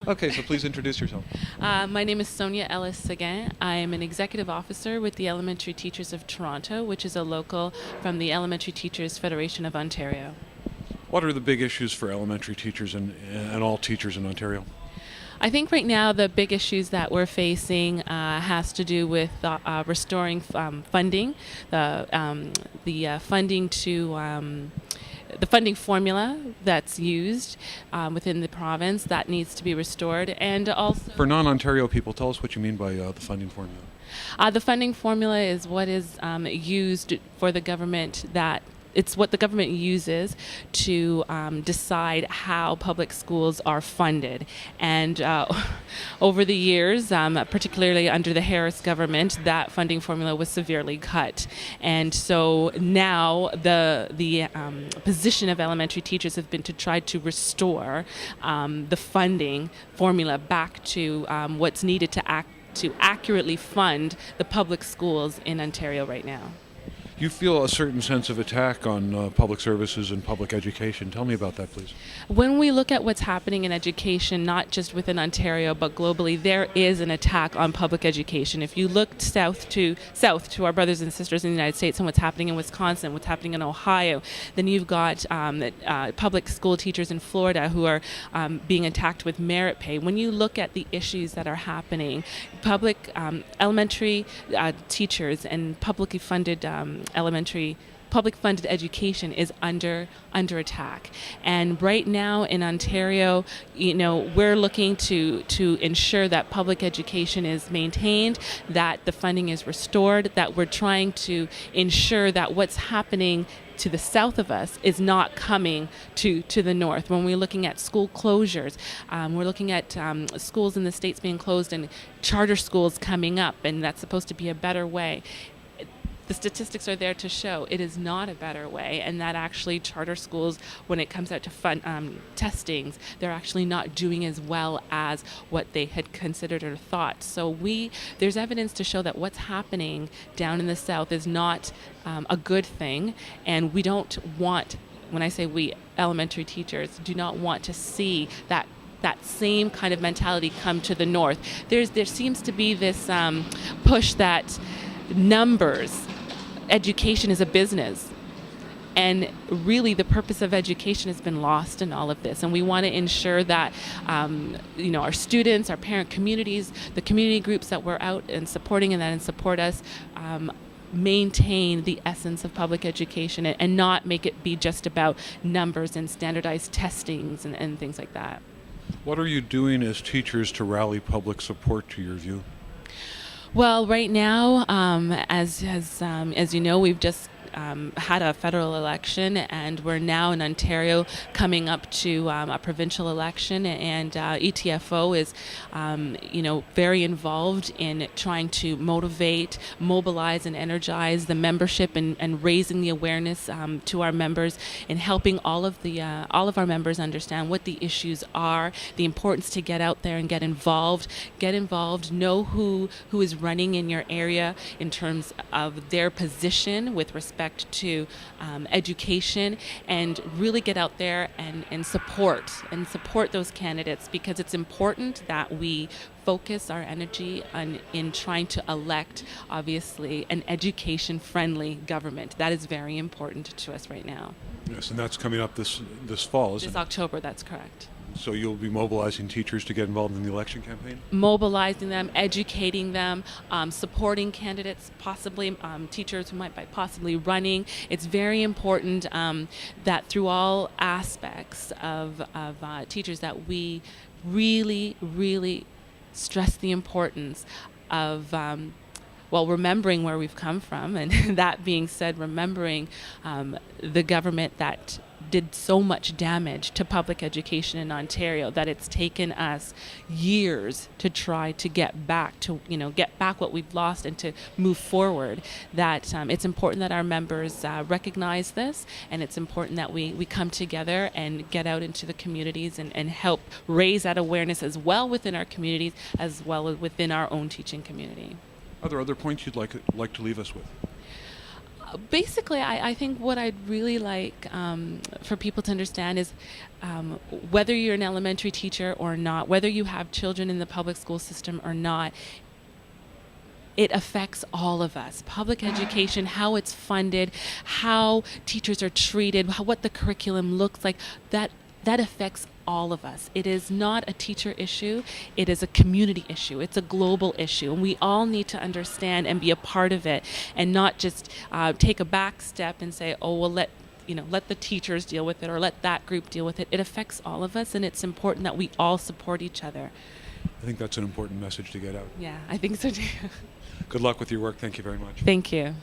Okay, so please introduce yourself. My name is Sonia Ellis-Sequin. I am an executive officer with the Elementary Teachers of Toronto, which is a local from the Elementary Teachers Federation of Ontario. What are the big issues for elementary teachers and all teachers in Ontario? I think right now the big issues that we're facing has to do with restoring funding, the funding to the funding formula that's used within the province that needs to be restored, and also For non-Ontario people, tell us what you mean by the funding formula. the funding formula is what is used for the government that. It's what the government uses to decide how public schools are funded. And over the years, particularly under the Harris government, that funding formula was severely cut. And so now the position of elementary teachers has been to try to restore the funding formula back to what's needed to accurately fund the public schools in Ontario right now. You feel a certain sense of attack on public services and public education. Tell me about that, please. When we look at what's happening in education, not just within Ontario, but globally, there is an attack on public education. If you look south to our brothers and sisters in the United States and what's happening in Wisconsin, what's happening in Ohio, then you've got public school teachers in Florida who are being attacked with merit pay. When you look at the issues that are happening, public elementary teachers and publicly funded public funded education is under attack. And right now in Ontario, we're looking to ensure that public education is maintained, that the funding is restored, that we're trying to ensure that what's happening to the south of us is not coming to the north. When we're looking at school closures, we're looking at schools in the States being closed and charter schools coming up, and that's supposed to be a better way. The statistics are there to show it is not a better way, and that actually charter schools, when it comes out to testings, they're actually not doing as well as what they had considered or thought. So there's evidence to show that what's happening down in the south is not a good thing, and we don't want, when I say we, elementary teachers, do not want to see that same kind of mentality come to the north. There seems to be this push that numbers, education is a business, and really the purpose of education has been lost in all of this, and we want to ensure that our students, our parent communities, the community groups that we're out and supporting and support us maintain the essence of public education and not make it be just about numbers and standardized testings and things like that. What are you doing as teachers to rally public support to your view? Well, right now, as you know, we've just had a federal election, and we're now in Ontario coming up to a provincial election, and ETFO is, very involved in trying to motivate, mobilize, and energize the membership and raising the awareness to our members and helping all of our members understand what the issues are, the importance to get out there and get involved, know who is running in your area in terms of their position with respect to education, and really get out there and support those candidates, because it's important that we focus our energy in trying to elect, obviously, an education-friendly government. That is very important to us right now. Yes, and that's coming up this fall, isn't it? This October, that's correct. So you'll be mobilizing teachers to get involved in the election campaign? Mobilizing them, educating them, supporting candidates, possibly teachers who might be possibly running. It's very important that through all aspects of teachers that we really, really stress the importance of remembering where we've come from, and that being said, remembering the government that did so much damage to public education in Ontario, that it's taken us years to try to get back what we've lost and to move forward. That it's important that our members recognize this, and it's important that we come together and get out into the communities and help raise that awareness as well within our communities as well as within our own teaching community. Are there other points you'd like to leave us with? Basically, I think what I'd really like for people to understand is whether you're an elementary teacher or not, whether you have children in the public school system or not, it affects all of us. Public education, how it's funded, how teachers are treated, what the curriculum looks like, that affects all of us. It is not a teacher issue. It is a community issue. It's a global issue. And we all need to understand and be a part of it, and not just take a back step and say, oh, well, let the teachers deal with it, or let that group deal with it. It affects all of us, and it's important that we all support each other. I think that's an important message to get out. Yeah, I think so too. Good luck with your work. Thank you very much. Thank you.